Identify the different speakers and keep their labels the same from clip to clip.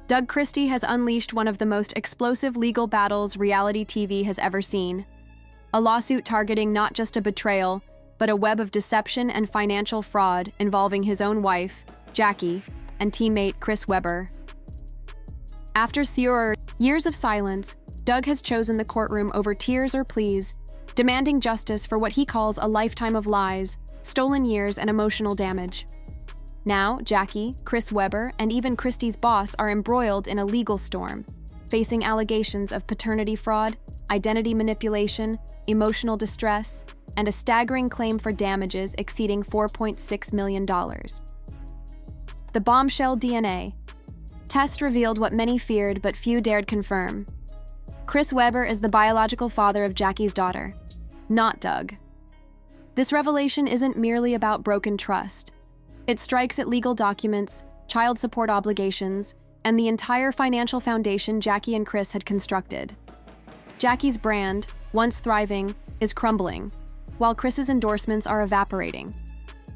Speaker 1: Doug Christie has unleashed one of the most explosive legal battles reality TV has ever seen. A lawsuit targeting not just a betrayal, but a web of deception and financial fraud involving his own wife, Jackie, and teammate Chris Webber. After years of silence, Doug has chosen the courtroom over tears or pleas, demanding justice for what he calls a lifetime of lies, stolen years, and emotional damage. Now, Jackie, Chris Webber, and even Christie's boss are embroiled in a legal storm, facing allegations of paternity fraud, identity manipulation, emotional distress, and a staggering claim for damages exceeding $4.6 million. The bombshell DNA test revealed what many feared but few dared confirm. Chris Webber is the biological father of Jackie's daughter, not Doug. This revelation isn't merely about broken trust. It strikes at legal documents, child support obligations, and the entire financial foundation Jackie and Chris had constructed. Jackie's brand, once thriving, is crumbling, while Chris's endorsements are evaporating.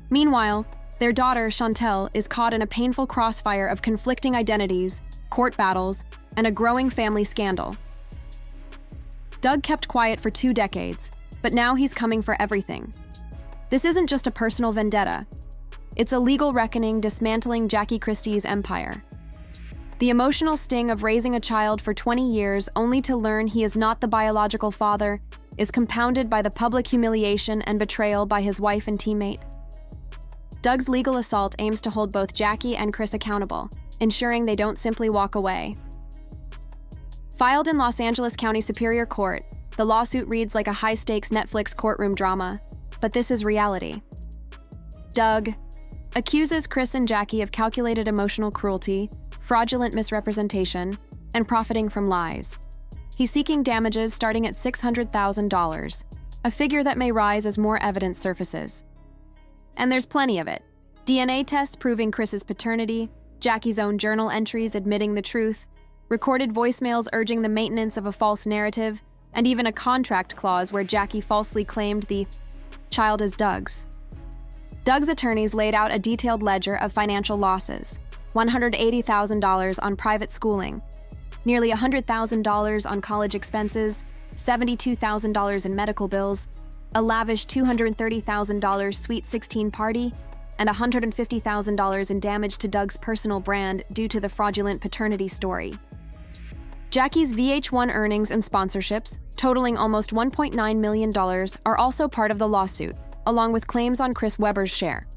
Speaker 1: Meanwhile, their daughter, Chantel, is caught in a painful crossfire of conflicting identities, court battles, and a growing family scandal. Doug kept quiet for 2 decades, but now he's coming for everything. This isn't just a personal vendetta. It's a legal reckoning dismantling Jackie Christie's empire. The emotional sting of raising a child for 20 years only to learn he is not the biological father is compounded by the public humiliation and betrayal by his wife and teammate. Doug's legal assault aims to hold both Jackie and Chris accountable, ensuring they don't simply walk away. Filed in Los Angeles County Superior Court, the lawsuit reads like a high-stakes Netflix courtroom drama, but this is reality. Doug accuses Chris and Jackie of calculated emotional cruelty, fraudulent misrepresentation, and profiting from lies. He's seeking damages starting at $600,000, a figure that may rise as more evidence surfaces. And there's plenty of it. DNA tests proving Chris's paternity, Jackie's own journal entries admitting the truth, recorded voicemails urging the maintenance of a false narrative, and even a contract clause where Jackie falsely claimed the child is Doug's. Doug's attorneys laid out a detailed ledger of financial losses: $180,000 on private schooling, nearly $100,000 on college expenses, $72,000 in medical bills, a lavish $230,000 Sweet 16 party, and $150,000 in damage to Doug's personal brand due to the fraudulent paternity story. Jackie's VH1 earnings and sponsorships, totaling almost $1.9 million, are also part of the lawsuit, along with claims on Chris Webber's share.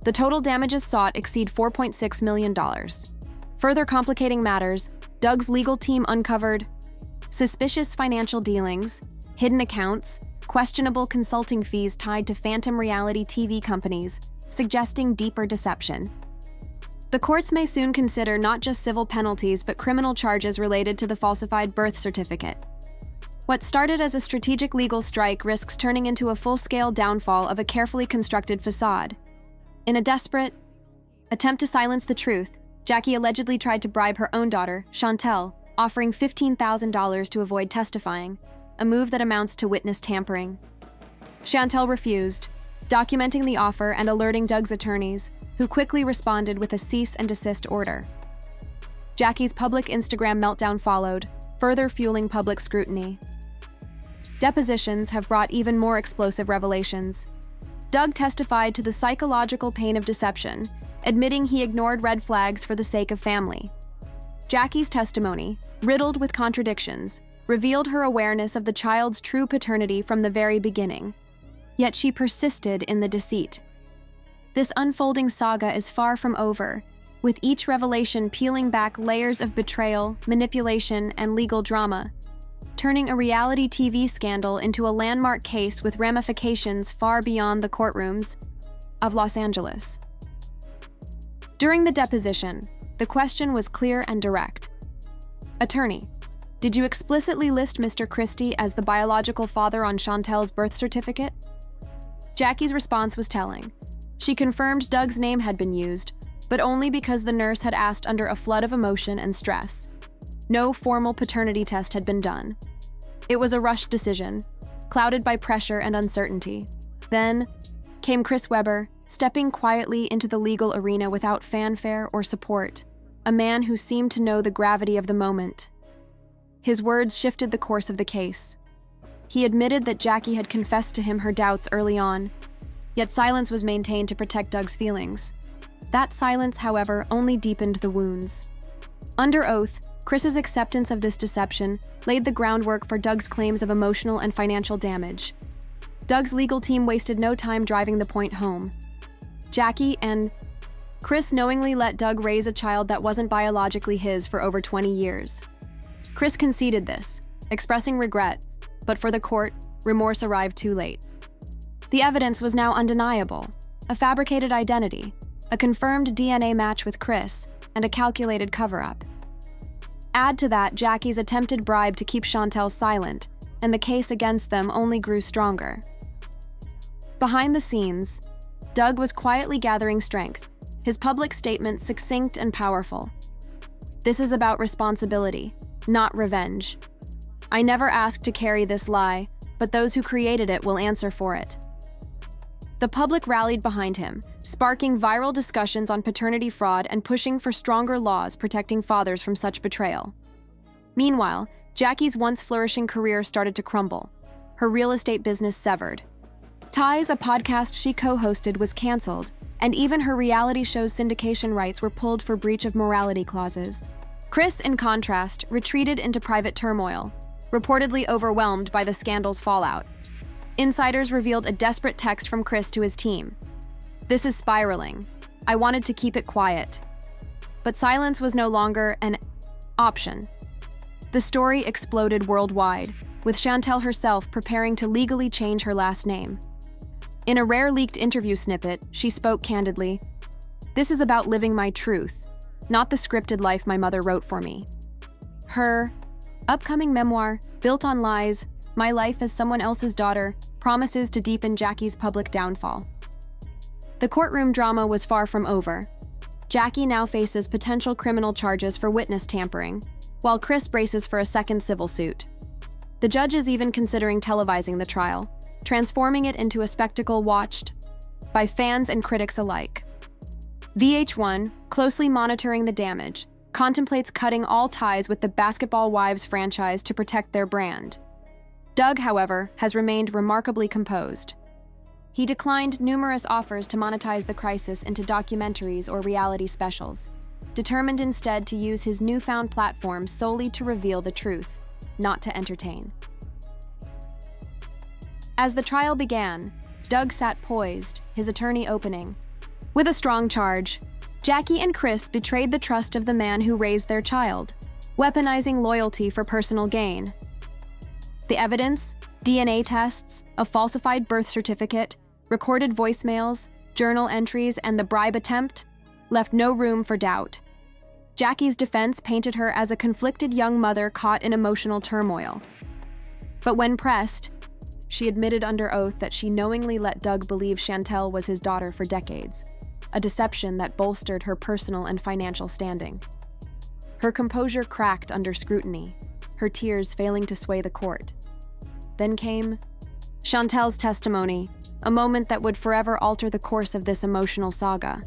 Speaker 1: The total damages sought exceed $4.6 million. Further complicating matters, Doug's legal team uncovered suspicious financial dealings, hidden accounts, questionable consulting fees tied to phantom reality TV companies, suggesting deeper deception. The courts may soon consider not just civil penalties but criminal charges related to the falsified birth certificate. What started as a strategic legal strike risks turning into a full-scale downfall of a carefully constructed facade. In a desperate attempt to silence the truth, Jackie allegedly tried to bribe her own daughter, Chantel, offering $15,000 to avoid testifying, a move that amounts to witness tampering. Chantel refused, documenting the offer and alerting Doug's attorneys, who quickly responded with a cease and desist order. Jackie's public Instagram meltdown followed, further fueling public scrutiny. Depositions have brought even more explosive revelations. Doug testified to the psychological pain of deception, admitting he ignored red flags for the sake of family. Jackie's testimony, riddled with contradictions, revealed her awareness of the child's true paternity from the very beginning. Yet she persisted in the deceit. This unfolding saga is far from over, with each revelation peeling back layers of betrayal, manipulation, and legal drama, turning a reality TV scandal into a landmark case with ramifications far beyond the courtrooms of Los Angeles. During the deposition, the question was clear and direct. Attorney, did you explicitly list Mr. Christie as the biological father on Chantel's birth certificate? Jackie's response was telling. She confirmed Doug's name had been used, but only because the nurse had asked under a flood of emotion and stress. No formal paternity test had been done. It was a rushed decision, clouded by pressure and uncertainty. Then came Chris Webber, stepping quietly into the legal arena without fanfare or support. a man who seemed to know the gravity of the moment. His words shifted the course of the case. He admitted that Jackie had confessed to him her doubts early on, yet silence was maintained to protect Doug's feelings. That silence, however, only deepened the wounds. Under oath, Chris's acceptance of this deception laid the groundwork for Doug's claims of emotional and financial damage. Doug's legal team wasted no time driving the point home. Jackie and Chris knowingly let Doug raise a child that wasn't biologically his for over 20 years. Chris conceded this, expressing regret, but for the court, remorse arrived too late. The evidence was now undeniable: a fabricated identity, a confirmed DNA match with Chris, and a calculated cover-up. Add to that Jackie's attempted bribe to keep Chantel silent, and the case against them only grew stronger. Behind the scenes, Doug was quietly gathering strength, his public statement succinct and powerful. "This is about responsibility, not revenge. I never asked to carry this lie, but those who created it will answer for it." The public rallied behind him, sparking viral discussions on paternity fraud and pushing for stronger laws protecting fathers from such betrayal. Meanwhile, Jackie's once flourishing career started to crumble, her real estate business severed. Ties, a podcast she co-hosted, was canceled, and even her reality show's syndication rights were pulled for breach of morality clauses. Chris, in contrast, retreated into private turmoil, reportedly overwhelmed by the scandal's fallout. Insiders revealed a desperate text from Chris to his team. "This is spiraling. I wanted to keep it quiet." But silence was no longer an option. The story exploded worldwide, with Chantel herself preparing to legally change her last name. In a rare leaked interview snippet, she spoke candidly, "This is about living my truth, not the scripted life my mother wrote for me." Her upcoming memoir, built on lies, My Life as Someone Else's Daughter, promises to deepen Jackie's public downfall. The courtroom drama was far from over. Jackie now faces potential criminal charges for witness tampering, while Chris braces for a second civil suit. The judge is even considering televising the trial, transforming it into a spectacle watched by fans and critics alike. VH1, closely monitoring the damage, contemplates cutting all ties with the Basketball Wives franchise to protect their brand. Doug, however, has remained remarkably composed. He declined numerous offers to monetize the crisis into documentaries or reality specials, determined instead to use his newfound platform solely to reveal the truth, not to entertain. As the trial began, Doug sat poised, his attorney opening. With a strong charge, Jackie and Chris betrayed the trust of the man who raised their child, weaponizing loyalty for personal gain. The evidence, DNA tests, a falsified birth certificate, recorded voicemails, journal entries, and the bribe attempt, left no room for doubt. Jackie's defense painted her as a conflicted young mother caught in emotional turmoil. But when pressed, she admitted under oath that she knowingly let Doug believe Chantel was his daughter for decades, a deception that bolstered her personal and financial standing. Her composure cracked under scrutiny, her tears failing to sway the court. Then came Chantel's testimony, a moment that would forever alter the course of this emotional saga.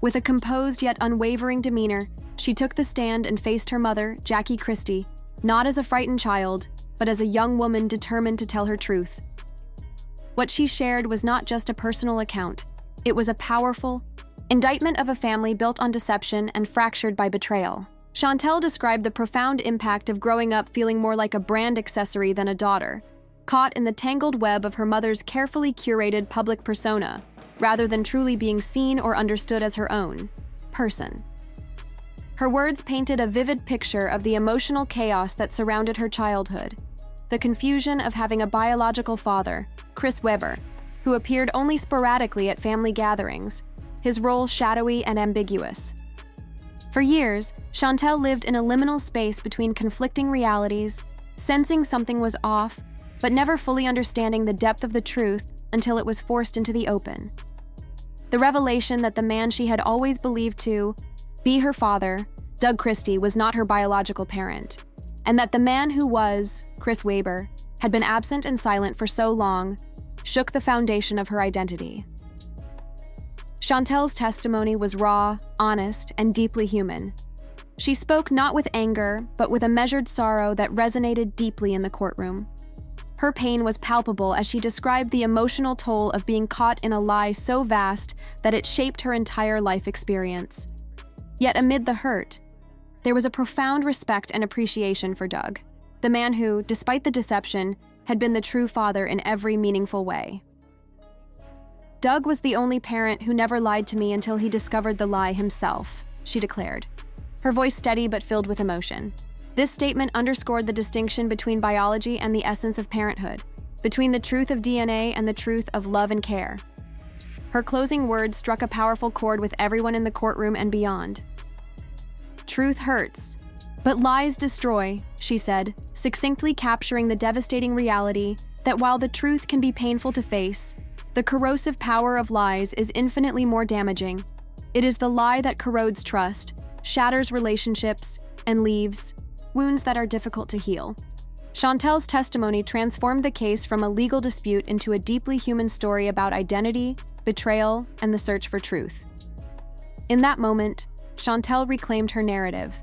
Speaker 1: With a composed yet unwavering demeanor, she took the stand and faced her mother, Jackie Christie, not as a frightened child, but as a young woman determined to tell her truth. What she shared was not just a personal account, it was a powerful indictment of a family built on deception and fractured by betrayal. Chantel described the profound impact of growing up feeling more like a brand accessory than a daughter, caught in the tangled web of her mother's carefully curated public persona, rather than truly being seen or understood as her own person. Her words painted a vivid picture of the emotional chaos that surrounded her childhood, the confusion of having a biological father, Chris Webber, who appeared only sporadically at family gatherings, his role shadowy and ambiguous. For years, Chantel lived in a liminal space between conflicting realities, sensing something was off, but never fully understanding the depth of the truth until it was forced into the open. The revelation that the man she had always believed to be her father, Doug Christie, was not her biological parent, and that the man who was, Chris Webber, had been absent and silent for so long, shook the foundation of her identity. Chantel's testimony was raw, honest, and deeply human. She spoke not with anger, but with a measured sorrow that resonated deeply in the courtroom. Her pain was palpable as she described the emotional toll of being caught in a lie so vast that it shaped her entire life experience. Yet amid the hurt, there was a profound respect and appreciation for Doug, the man who, despite the deception, had been the true father in every meaningful way. "Doug was the only parent who never lied to me until he discovered the lie himself," she declared, her voice steady but filled with emotion. This statement underscored the distinction between biology and the essence of parenthood, between the truth of DNA and the truth of love and care. Her closing words struck a powerful chord with everyone in the courtroom and beyond. "Truth hurts, but lies destroy," she said, succinctly capturing the devastating reality that while the truth can be painful to face, the corrosive power of lies is infinitely more damaging. It is the lie that corrodes trust, shatters relationships, and leaves wounds that are difficult to heal. Chantel's testimony transformed the case from a legal dispute into a deeply human story about identity, betrayal, and the search for truth. In that moment, Chantel reclaimed her narrative.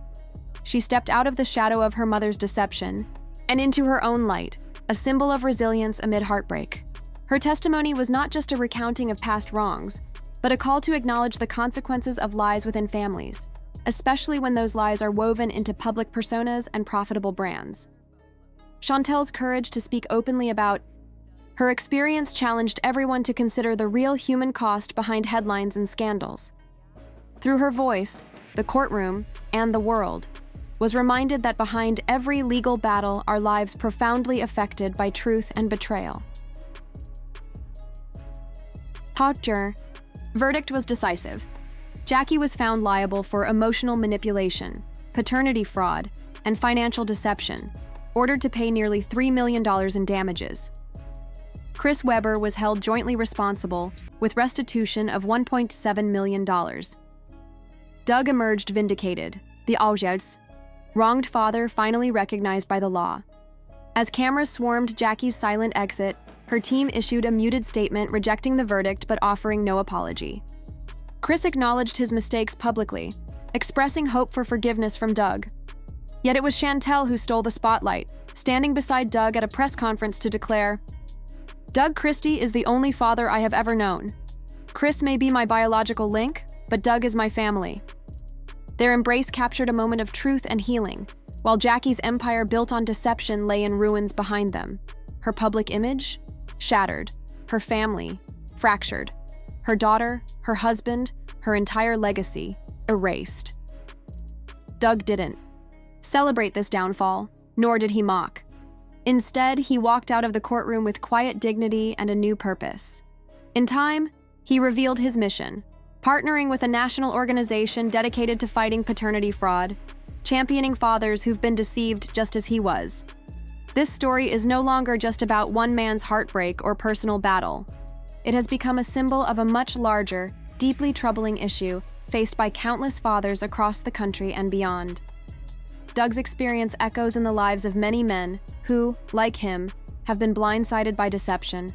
Speaker 1: She stepped out of the shadow of her mother's deception and into her own light, a symbol of resilience amid heartbreak. Her testimony was not just a recounting of past wrongs, but a call to acknowledge the consequences of lies within families, especially when those lies are woven into public personas and profitable brands. Chantel's courage to speak openly about her experience challenged everyone to consider the real human cost behind headlines and scandals. Through her voice, the courtroom, and the world was reminded that behind every legal battle are lives profoundly affected by truth and betrayal. Verdict was decisive. Jackie was found liable for emotional manipulation, paternity fraud, and financial deception, ordered to pay nearly $3 million in damages. Chris Webber was held jointly responsible with restitution of $1.7 million. Doug emerged vindicated, the erupts, wronged father finally recognized by the law. As cameras swarmed Jackie's silent exit, her team issued a muted statement rejecting the verdict but offering no apology. Chris acknowledged his mistakes publicly, expressing hope for forgiveness from Doug. Yet it was Chantel who stole the spotlight, standing beside Doug at a press conference to declare, "Doug Christie is the only father I have ever known. Chris may be my biological link, but Doug is my family." Their embrace captured a moment of truth and healing, while Jackie's empire built on deception lay in ruins behind them. Her public image? Shattered. Her family? Fractured. Her daughter, her husband, her entire legacy, erased. Doug didn't celebrate this downfall, nor did he mock. Instead, he walked out of the courtroom with quiet dignity and a new purpose. In time, he revealed his mission, partnering with a national organization dedicated to fighting paternity fraud, championing fathers who've been deceived just as he was. This story is no longer just about one man's heartbreak or personal battle. It has become a symbol of a much larger, deeply troubling issue faced by countless fathers across the country and beyond. Doug's experience echoes in the lives of many men who, like him, have been blindsided by deception,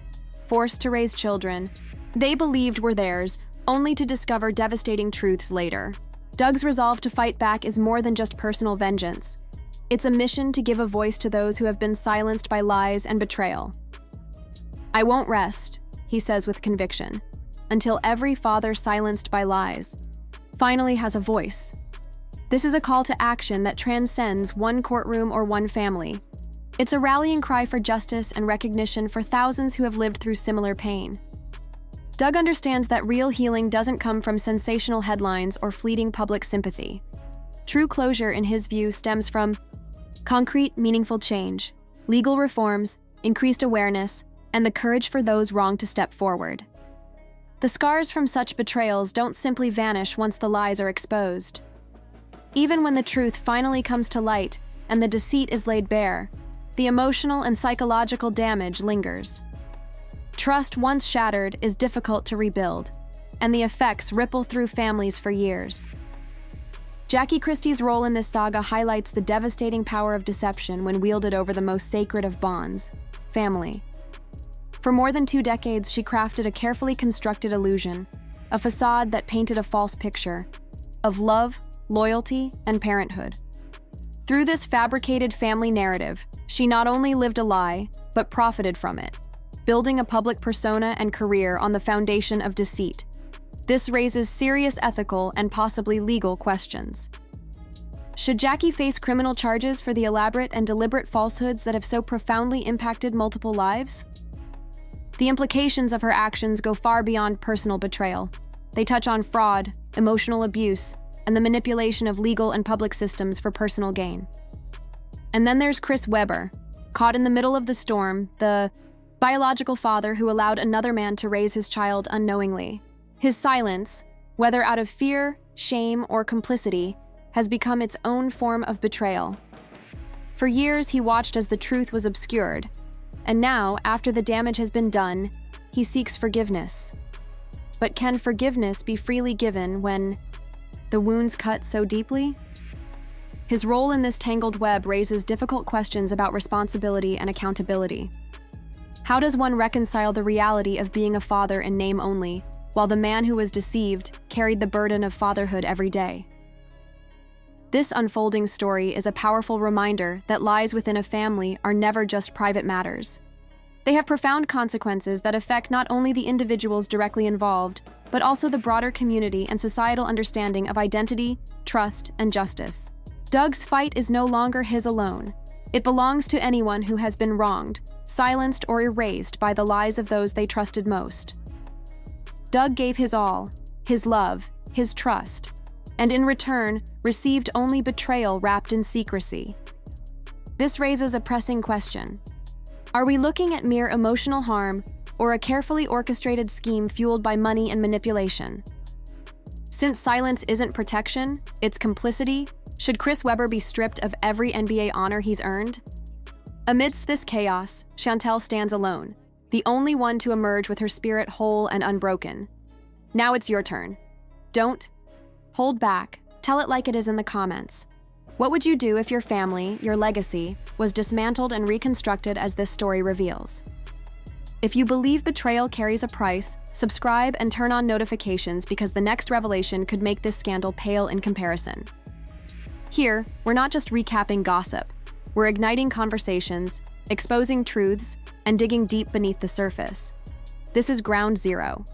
Speaker 1: forced to raise children they believed were theirs, only to discover devastating truths later. Doug's resolve to fight back is more than just personal vengeance. It's a mission to give a voice to those who have been silenced by lies and betrayal. "I won't rest," he says with conviction, "until every father silenced by lies finally has a voice." This is a call to action that transcends one courtroom or one family. It's a rallying cry for justice and recognition for thousands who have lived through similar pain. Doug understands that real healing doesn't come from sensational headlines or fleeting public sympathy. True closure, in his view, stems from concrete, meaningful change, legal reforms, increased awareness, and the courage for those wronged to step forward. The scars from such betrayals don't simply vanish once the lies are exposed. Even when the truth finally comes to light and the deceit is laid bare, the emotional and psychological damage lingers. Trust once shattered is difficult to rebuild, and the effects ripple through families for years. Jackie Christie's role in this saga highlights the devastating power of deception when wielded over the most sacred of bonds, family. For more than 2 decades, she crafted a carefully constructed illusion, a facade that painted a false picture of love, loyalty, and parenthood. Through this fabricated family narrative, she not only lived a lie, but profited from it, building a public persona and career on the foundation of deceit. This raises serious ethical and possibly legal questions. Should Jackie face criminal charges for the elaborate and deliberate falsehoods that have so profoundly impacted multiple lives? The implications of her actions go far beyond personal betrayal. They touch on fraud, emotional abuse, and the manipulation of legal and public systems for personal gain. And then there's Chris Webber, caught in the middle of the storm, the biological father who allowed another man to raise his child unknowingly. His silence, whether out of fear, shame, or complicity, has become its own form of betrayal. For years, he watched as the truth was obscured, and now, after the damage has been done, he seeks forgiveness. But can forgiveness be freely given when the wounds cut so deeply? His role in this tangled web raises difficult questions about responsibility and accountability. How does one reconcile the reality of being a father in name only, while the man who was deceived carried the burden of fatherhood every day? This unfolding story is a powerful reminder that lies within a family are never just private matters. They have profound consequences that affect not only the individuals directly involved, but also the broader community and societal understanding of identity, trust, and justice. Doug's fight is no longer his alone. It belongs to anyone who has been wronged, silenced, or erased by the lies of those they trusted most. Doug gave his all, his love, his trust, and in return, received only betrayal wrapped in secrecy. This raises a pressing question. Are we looking at mere emotional harm or a carefully orchestrated scheme fueled by money and manipulation? Since silence isn't protection, it's complicity, should Chris Webber be stripped of every NBA honor he's earned? Amidst this chaos, Chantel stands alone, the only one to emerge with her spirit whole and unbroken. Now it's your turn. Don't hold back. Tell it like it is in the comments. What would you do if your family, your legacy, was dismantled and reconstructed as this story reveals? If you believe betrayal carries a price, subscribe and turn on notifications because the next revelation could make this scandal pale in comparison. Here, we're not just recapping gossip. We're igniting conversations, exposing truths, and digging deep beneath the surface. This is Ground Zero,